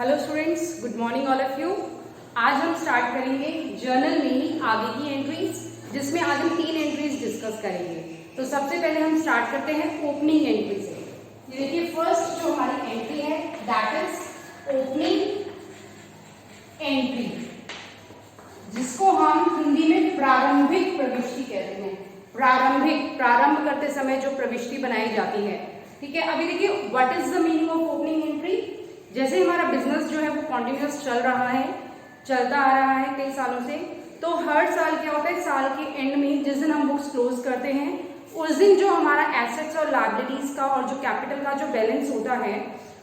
Hello students, good morning all of you. आज हम start करेंगे जर्नल में आगे की एंट्रीज, जिसमें आज हम 3 एंट्रीज डिस्कस करेंगे। तो सबसे पहले हम स्टार्ट करते हैं ओपनिंग एंट्री से। ये देखिए, फर्स्ट जो हमारी एंट्री है दैट इज ओपनिंग एंट्री, जिसको हम हिंदी में प्रारंभिक प्रविष्टि कहते हैं। प्रारंभ करते समय जो प्रविष्टि बनाई जाती है, ठीक है। अभी देखिए, what is the meaning of opening entry. जैसे हमारा बिजनेस जो है वो कॉन्टिन्यूस चलता आ रहा है कई सालों से, तो हर साल क्या होता है, साल के एंड में जिस दिन हम बुक्स क्लोज करते हैं उस दिन जो हमारा एसेट्स और लायबिलिटीज का और जो कैपिटल का जो बैलेंस होता है,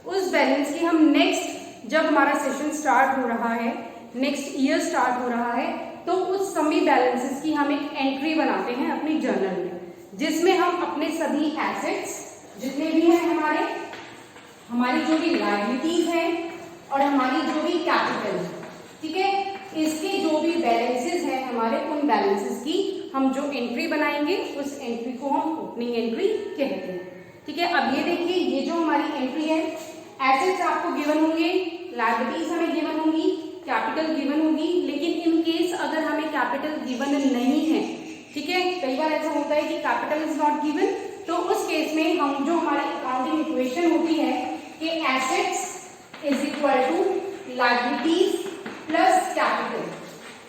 उस बैलेंस की हम नेक्स्ट जब हमारा सेशन स्टार्ट हो रहा है, नेक्स्ट ईयर स्टार्ट हो रहा है, तो उस सभी बैलेंसेस की हम एक एंट्री बनाते हैं अपनी जर्नल में, जिसमें हम अपने सभी एसेट्स जितने भी हैं, हमारी जो भी लायबिलिटीज है और हमारी जो भी कैपिटल, ठीक है, इसके जो भी बैलेंसेस हैं हमारे, उन बैलेंसेस की हम जो एंट्री बनाएंगे उस एंट्री को हम ओपनिंग एंट्री कहते हैं, ठीक है। अब ये देखिए, ये जो हमारी एंट्री है, एसेट्स आपको गिवन होंगे, लायबिलिटीज हमें गिवन होंगी, कैपिटल गिवन होगी। लेकिन इन केस अगर हमें कैपिटल गिवन नहीं है, ठीक है, कई बार ऐसा होता है कि कैपिटल इज नॉट गिवन, तो उस केस में हम जो हमारी अकाउंटिंग इक्वेशन होती है कि assets is equal to liabilities plus capital,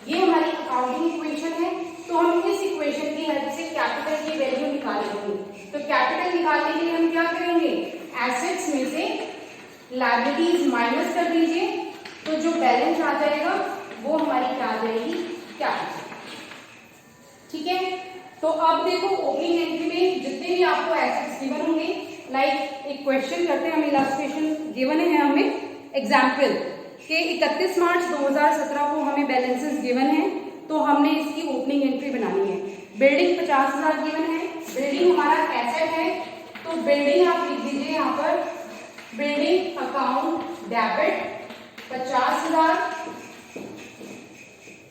ये हमारी अकाउंटिंग इक्वेशन है। तो हम इस इक्वेशन की हेल्प से कैपिटल की वैल्यू निकालेंगे। तो कैपिटल निकालने के लिए हम क्या करेंगे, एसेट्स में से लायबिलिटीज माइनस कर दीजिए, तो जो बैलेंस आ जाएगा वो हमारी क्या आ जाएगी, कैपिटल, ठीक है। तो अब देखो, ओपनिंग एंट्री में जितने भी आपको एसेट्स गिवन होंगे, लाइक एक क्वेश्चन करते हैं हम, इलस्ट्रेशन गिवन है हमें, एग्जाम्पल के 31 मार्च 2017 को हमें बैलेंसेस गिवन है, तो हमने इसकी ओपनिंग एंट्री बनानी है। बिल्डिंग 50,000 गिवन है, बिल्डिंग हमारा एसेट है, तो बिल्डिंग आप लिख दीजिए यहाँ पर, building account debit 50,000।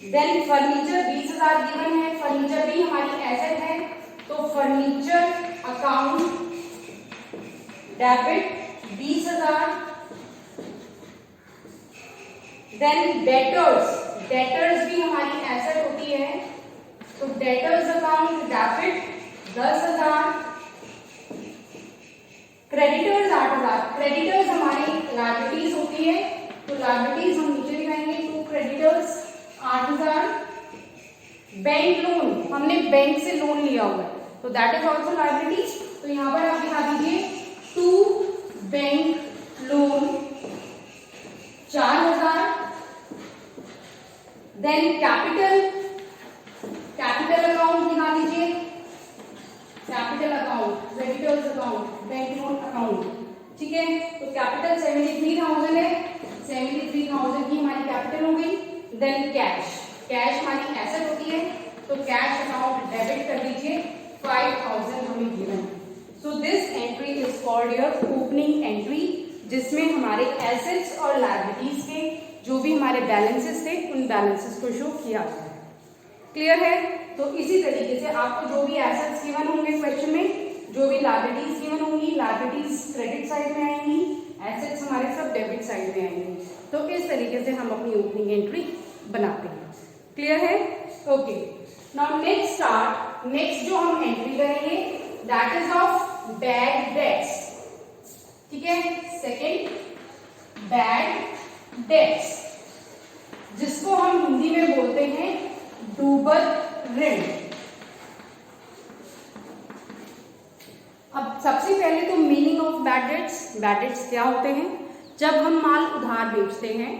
Then furniture 20,000 given है, फर्नीचर भी हमारी एसेट है, तो furniture account debit 20,000। Then debtors भी हमारी एसेट होती है, तो debtors account debit 10,000। Creditors 8,000, creditors हमारी लायबिलिटीज होती है, तो लायबिलिटीज हम नीचे लिखाएंगे, तो क्रेडिटर्स 8,000। बैंक लोन, हमने बैंक से लोन लिया हुआ है, तो दैट इज ऑल्सो लायबिलिटीज, तो यहां पर आप लिखा दीजिए to bank loan 4,000। Then capital account लिखा दीजिए, capital account, creditors account, bank loan account, ठीक है। तो कैपिटल 73,000 है, 73,000 की हमारी कैपिटल हो गई। देन कैश हमारी एसेट होती है, तो कैश अकाउंट डेबिट कर दीजिए, 5,000 हमें given. So this entry is called your opening entry, जिसमें हमारे एसेट्स और लायबिलिटीज के जो भी हमारे बैलेंसेस थे, उन बैलेंसेस को शो किया गया है। क्लियर है। तो इसी तरीके से आपको जो भी एसेट्स गिवन होंगे क्वेश्चन में, जो भी लायबिलिटीज गिवन होंगी, लायबिलिटीज क्रेडिट साइड में आएंगी, एसेट्स हमारे सब डेबिट साइड में आएंगी। तो इस तरीके से हम अपनी ओपनिंग एंट्री बनाते हैं। क्लियर है। ओके, नाउ नेक्स्ट जो हम एंट्री करेंगे that is of bad debts, ठीक है। सेकेंड, बैड डेट्स, जिसको हम हिंदी में बोलते हैं डूबत ऋण। अब सबसे पहले तो मीनिंग ऑफ बैड डेट्स क्या होते हैं। जब हम माल उधार बेचते हैं,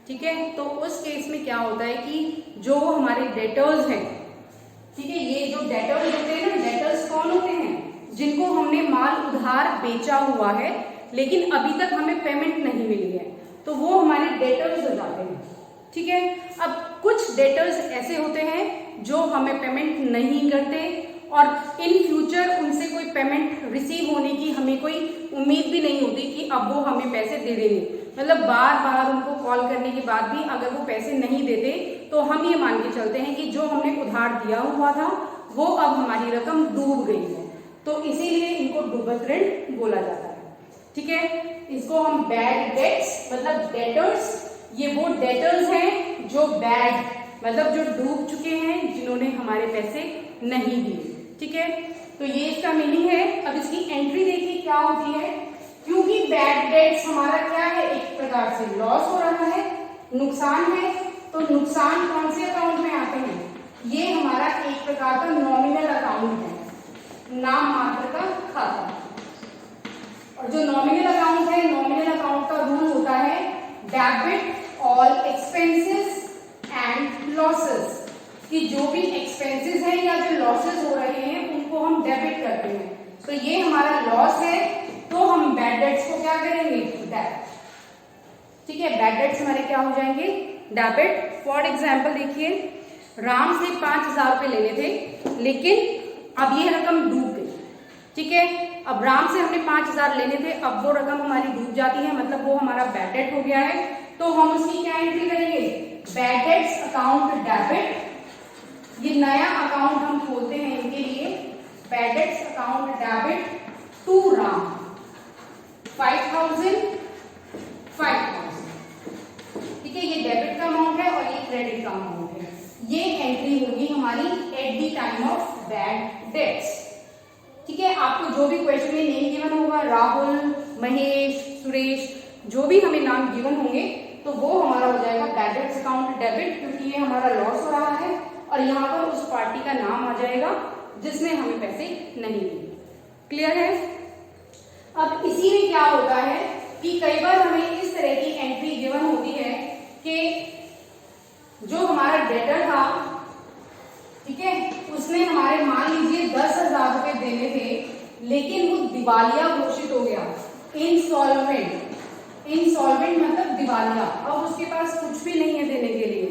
ठीक है, तो उस केस में क्या होता है कि जो हमारे डेटर्स हैं, ठीक है, ये जो डेटर्स होते हैं ना, डेटर्स कौन होते हैं, जिनको हमने माल उधार बेचा हुआ है लेकिन अभी तक हमें पेमेंट नहीं मिली है, तो वो हमारे डेटर्स हो जाते हैं, ठीक है। अब कुछ डेटर्स ऐसे होते हैं जो हमें पेमेंट नहीं करते और इन फ्यूचर उनसे कोई पेमेंट रिसीव होने की हमें कोई उम्मीद भी नहीं होती कि अब वो हमें पैसे दे देंगे। मतलब बार बार उनको कॉल करने के बाद भी अगर वो पैसे नहीं देते, तो हम ये मान के चलते हैं कि जो हमने उधार दिया हुआ था वो अब हमारी रकम डूब गई है, तो इसीलिए इनको डूबत ऋण बोला जाता है। ठीक है। इसको हम बैड डेट्स मतलब डेटर्स, ये वो डेटर्स हैं जो बैड मतलब जो डूब चुके हैं, जिन्होंने हमारे पैसे नहीं दिए। ठीक है, तो ये इसका मीनिंग है। अब इसकी एंट्री देखिए क्या होती है। क्योंकि बैड डेट्स हमारा क्या है, एक प्रकार से लॉस हो रहा है, नुकसान है, तो नुकसान कौन से अकाउंट में आते हैं, ये हमारा एक प्रकार का नॉमिनल अकाउंट है, नाम मात्र का खाता। और जो नॉमिनल अकाउंट है, नॉमिनल अकाउंट का रूल होता है debit all expenses and losses, कि जो भी एक्सपेंसेस हैं या जो लॉसेस हो रहे हैं उनको हम डेबिट करते हैं। तो ये हमारा लॉस है, तो हम बैड डेट्स को क्या करेंगे, डेबिट। ठीक है, बैड डेट्स हमारे क्या हो जाएंगे, डेबिट। फॉर एग्जाम्पल देखिए, राम से 5,000 रुपए लेने थे, लेकिन अब ये रकम डूब गई। ठीक है, अब राम से हमने 5,000 लेने थे, अब वो रकम हमारी डूब जाती है, मतलब वो हमारा बैड डेट हो गया है। तो हम उसकी क्या एंट्री करेंगे, बैड डेट्स अकाउंट डेबिट। ये नया अकाउंट हम खोलते हैं इनके लिए, bad debts account debit to Ram 5,000 5,000। ठीक है, ये डेबिट का अमाउंट है और ये क्रेडिट का अमाउंट है। ये एंट्री होगी हमारी at the time of bad debts. ठीक है, आपको जो भी क्वेश्चन में नेम गिवन होगा, राहुल, महेश, सुरेश, जो भी हमें नाम गिवन होंगे, तो वो हमारा हो जाएगा बैड डेट्स अकाउंट डेबिट, क्योंकि ये हमारा लॉस हो रहा है और यहाँ पर उस पार्टी का नाम आ जाएगा जिसने हमें पैसे नहीं दिए। क्लियर है। अब इसी में क्या होता है कि कई बार हमें इस तरह की एंट्री गिवन होती है कि जो हमारा डेटर था, ठीक है, उसने हमारे मान लीजिए 10,000 रुपए देने थे, लेकिन वो दिवालिया घोषित हो गया, इंसॉल्वेंट। इंसॉल्वेंट मतलब दिवालिया, अब उसके पास कुछ भी नहीं है देने के लिए।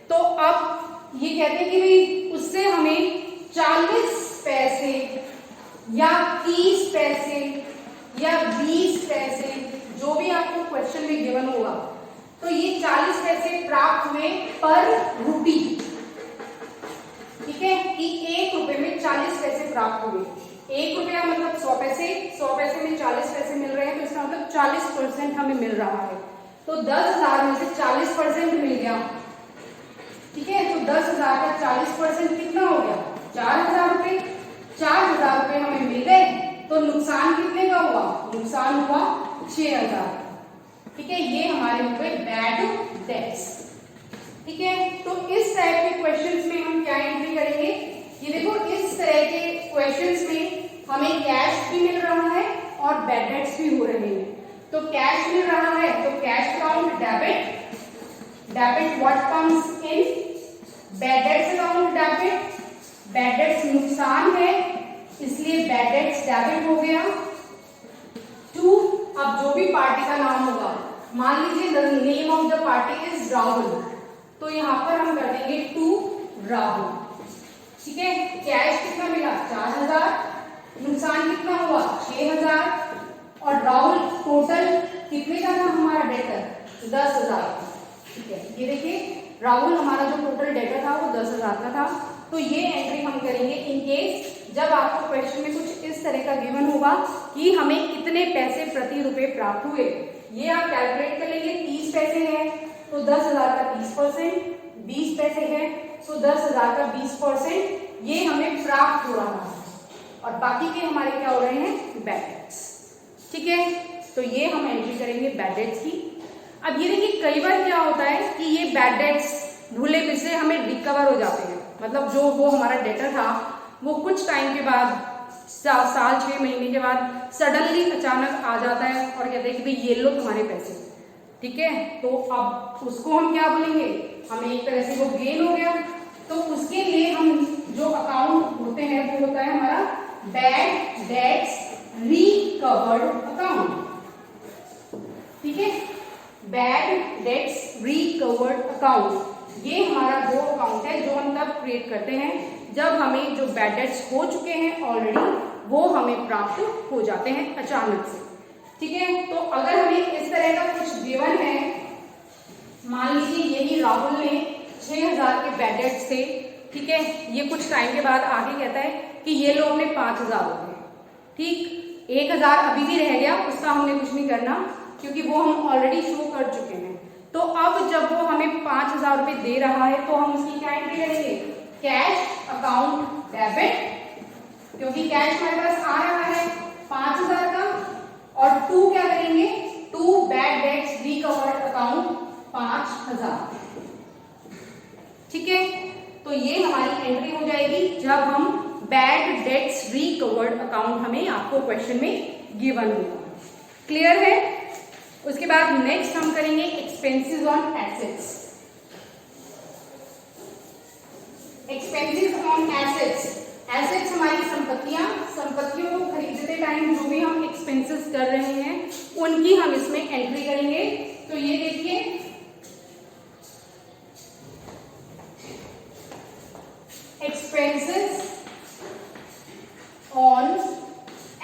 तो अब ये कहते हैं कि भाई उससे हमें 40 पैसे या 30 पैसे या 20 पैसे, जो भी आपको क्वेश्चन में गिवन होगा, तो ये 40 पैसे प्राप्त हुए पर रुपी। ठीक है, कि 1 रुपए में 40 पैसे प्राप्त हुए। 1 रुपया मतलब 100 पैसे, 100 पैसे में 40 पैसे मिल रहे हैं, तो इसका मतलब 40% हमें मिल रहा है। तो 10,000 में से 40% मिल गया। ठीक है, तो 10,000 का 40% कितना हो गया, 4,000 रुपए। 4,000 रुपए हमें मिल गए, तो नुकसान कितने का हुआ, नुकसान हुआ 6,000। ठीक है, ये हमारे हुए बैड डेट्स। ठीक है, तो इस टाइप के क्वेश्चंस में हम क्या एंट्री करेंगे, ये देखो इस तरह के क्वेश्चंस में हमें कैश भी मिल रहा है और बैड डेट्स भी हो रहे हैं। तो कैश मिल रहा है तो cash account debit, debit what comes in bad debts account debit. Bad debts नुकसान है, इसलिए बैड डेट्स डेबिट हो गया। टू, अब जो भी पार्टी का नाम होगा, मान लीजिए the name of the party is Rahul, तो यहाँ पर हम कर देंगे टू राहुल। ठीक है, कैश कितना मिला 4,000, नुकसान कितना हुआ 6,000, और राहुल टोटल कितने का था हमारा डेटर 10,000। ठीक है, ये देखिए राहुल हमारा जो टोटल डेटर था वो 10,000 का था। तो ये एंट्री हम करेंगे इन केस जब आपको क्वेश्चन में कुछ इस तरह का गिवन होगा कि हमें कितने पैसे प्रति रुपए प्राप्त हुए। ये आप कैलकुलेट कर लेंगे, 30 पैसे है तो 10,000 का 30%, 20 पैसे है तो 10,000 का 20%, ये हमें प्राप्त हो रहा है, और बाकी के हमारे क्या हो रहे हैं बैड डेट्स। ठीक है, तो ये हम एंट्री करेंगे बैड डेट्स की। अब ये देखिए कई बार क्या होता है कि ये बैड डेट्स भूले बिसरे हमें रिकवर हो जाते हैं, मतलब जो वो हमारा डेटर था वो कुछ टाइम के बाद, साल 6 महीने के बाद सडनली अचानक आ जाता है और कहते हैं कि भाई ये लो तुम्हारे पैसे। ठीक है, तो अब उसको हम क्या बोलेंगे, हमें एक तरह से वो गेन हो गया, तो उसके लिए हम जो अकाउंट होते हैं वो होता है हमारा बैड डेट्स रिकवर्ड अकाउंट। ठीक है, बैड डेट्स रिकवर्ड अकाउंट, ये हमारा वो अकाउंट है जो हम तब क्रिएट करते हैं जब हमें जो बैड डेट्स हो चुके हैं ऑलरेडी वो हमें प्राप्त हो जाते हैं अचानक से। ठीक है, तो अगर हमें इस तरह का कुछ गिवन है, मान लीजिए यही राहुल ने 6,000 के बैड डेट्स थे। ठीक है, ये कुछ टाइम के बाद आगे कहता है कि ये लो अपने 5,000 रुपए। ठीक, 1000 अभी भी रह गया, उसका हमने कुछ नहीं करना क्योंकि वो हम ऑलरेडी शो कर चुके हैं। तो अब जब वो हमें 5000 रुपए दे रहा है तो हम उसकी क्या एंट्री करेंगे, कैश अकाउंट डेबिट, क्योंकि कैश हमारे पास आ रहा है 5000 का, और टू क्या करेंगे, to bad debts recovered account 5000। ठीक है, तो ये हमारी एंट्री हो जाएगी जब हम बैड डेट्स रिकवर्ड अकाउंट हमें आपको क्वेश्चन में गिवन होगा। क्लियर है। उसके बाद नेक्स्ट हम करेंगे expenses on assets. Expenses on assets, assets हमारी संपत्तियां, संपत्तियों को खरीदते टाइम जो भी हम एक्सपेंसेस कर रहे हैं उनकी हम इसमें एंट्री करेंगे। तो ये देखिए expenses on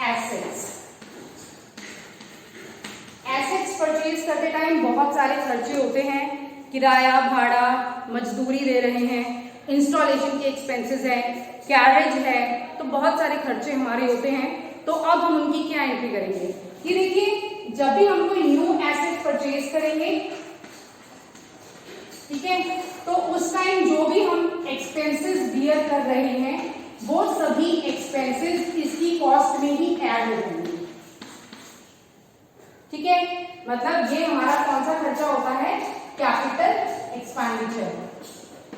assets. Assets purchase करते टाइम बहुत सारे खर्चे होते हैं, किराया, भाड़ा, मजदूरी दे रहे हैं, इंस्टॉलेशन के एक्सपेंसेस है, कैरेज है, तो बहुत सारे खर्चे हमारे होते हैं। तो अब हम उनकी क्या एंट्री करेंगे, ये देखिए जब भी हम कोई न्यू एसेट परचेज करेंगे, ठीक है, तो उस टाइम जो भी हम एक्सपेंसेस बियर कर रहे हैं वो सभी एक्सपेंसेस इसकी कॉस्ट में ही ऐड हो जाएंगे। ठीक है, मतलब ये हमारा कौन सा खर्चा होता है, कैपिटल एक्सपेंडिचर,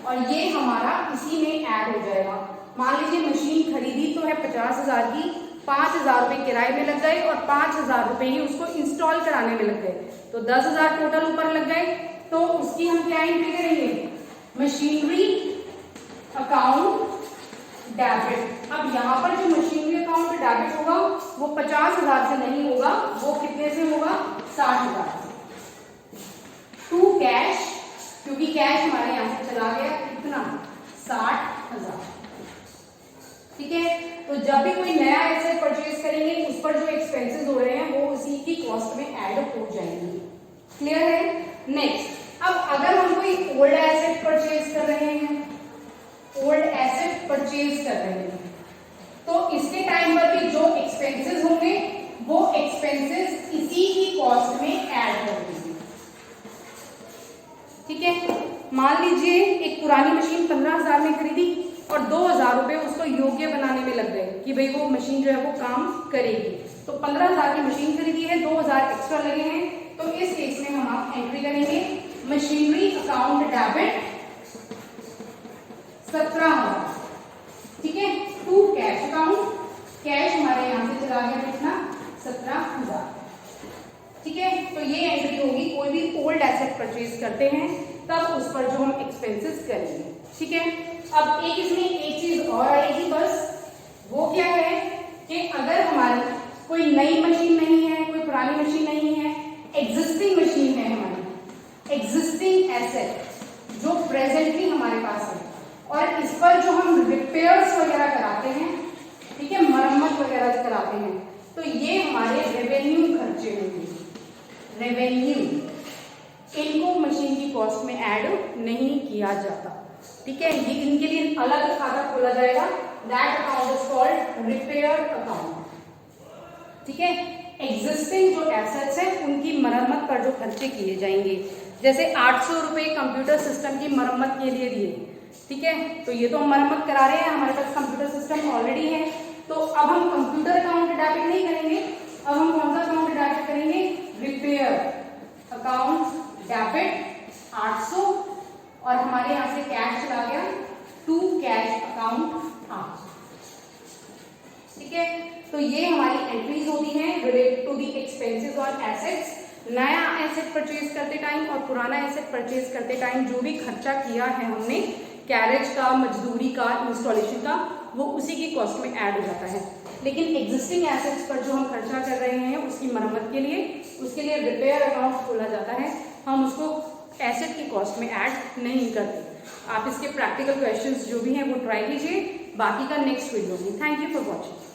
और ये हमारा इसी में ऐड हो जाएगा। मान लीजिए मशीन खरीदी तो है 50,000 की, 5,000 रुपए किराए में लग गए और 5,000 रुपए ही उसको इंस्टॉल कराने में लग गए, तो 10,000 टोटल ऊपर लग गए। तो उसकी हम क्या एंट्री करेंगे, मशीनरी अकाउंट डेबिट। अब यहाँ पर जो मशीनरी अकाउंट डेबिट होगा वो 50,000 से नहीं होगा, वो कितने से होगा, 60,000 से। टू कैश, क्योंकि कैश हमारे यहाँ से चला गया कितना, 60,000। ठीक है, तो जब भी कोई नया एसेट परचेज करेंगे उस पर जो एक्सपेंसेस हो रहे हैं वो उसी की कॉस्ट में ऐड हो जाएंगे। क्लियर है। नेक्स्ट, अब अगर हम कोई ओल्ड एसेट परचेज कर रहे हैं, ओल्ड एसेट परचेज कर रहे हैं, तो इसके टाइम पर भी जो एक्सपेंसेस होंगे वो एक्सपेंसेस इसी की कॉस्ट में ऐड कर देंगे। ठीक है, मान लीजिए एक पुरानी मशीन 15,000 में खरीदी और 2,000 रुपए उसको योग्य बनाने में लग गए कि भाई वो मशीन जो है वो काम करेगी, तो 15,000 की मशीन खरीदी है, 2,000 एक्स्ट्रा लगे हैं, तो इस केस में हम आप एंट्री करेंगे मशीनरी अकाउंट डेबिट 17,000। ठीक है, टू कैश अकाउंट, कैश हमारे यहां से चला गया कितना, 17,000। ठीक है, तो ये एंट्री होगी कोई भी ओल्ड एसेट परचेज करते हैं तब उस पर जो हम एक्सपेंसेस करेंगे। ठीक है, अब एक इसमें एक चीज और आएगी बस, वो क्या है कि अगर हमारी कोई नई मशीन नहीं है, कोई पुरानी मशीन नहीं है, एग्जिस्टिंग मशीन है, हमारी एग्जिस्टिंग एसेट जो प्रेजेंटली हमारे पास है, और इस पर जो हम रिपेयर्स वगैरह कराते हैं, ठीक है, मरम्मत वगैरह कराते हैं, तो ये हमारे रेवेन्यू खर्चे होंगे। रेवेन्यू, इनको मशीन की कॉस्ट में ऐड नहीं किया जाता। ठीक है, ये इनके लिए अलग खाता खोला जाएगा, that account is called repair account. ठीक है, एग्जिस्टिंग जो एसेट्स है उनकी मरम्मत पर जो खर्चे किए जाएंगे, जैसे 800 रुपए कंप्यूटर सिस्टम की मरम्मत के लिए दिए, ठीक है, तो ये तो हम मरम्मत करा रहे हैं, हमारे पास कंप्यूटर सिस्टम ऑलरेडी है, तो अब हम कंप्यूटर अकाउंट डेबिट नहीं करेंगे, अब हम कौन सा अकाउंट डेबिट करेंगे, रिपेयर अकाउंट डेबिट 800, और हमारे यहां से कैश चला गया टू कैश अकाउंट 800। ठीक है, तो ये हमारी एंट्रीज होती हैं related to the expenses on assets. नया एसेट परचेज करते टाइम और पुराना एसेट परचेज करते टाइम जो भी खर्चा किया है हमने, कैरेज का, मजदूरी का, इंस्टॉलेशन का, वो उसी की कॉस्ट में ऐड हो जाता है। लेकिन एग्जिस्टिंग एसेट्स पर जो हम खर्चा कर रहे हैं उसकी मरम्मत के लिए, उसके लिए रिपेयर अकाउंट खोला जाता है, हम उसको एसेट की कॉस्ट में ऐड नहीं करते। आप इसके प्रैक्टिकल क्वेश्चंस जो भी हैं वो ट्राई कीजिए, बाकी का नेक्स्ट वीडियो में। Thank you for watching.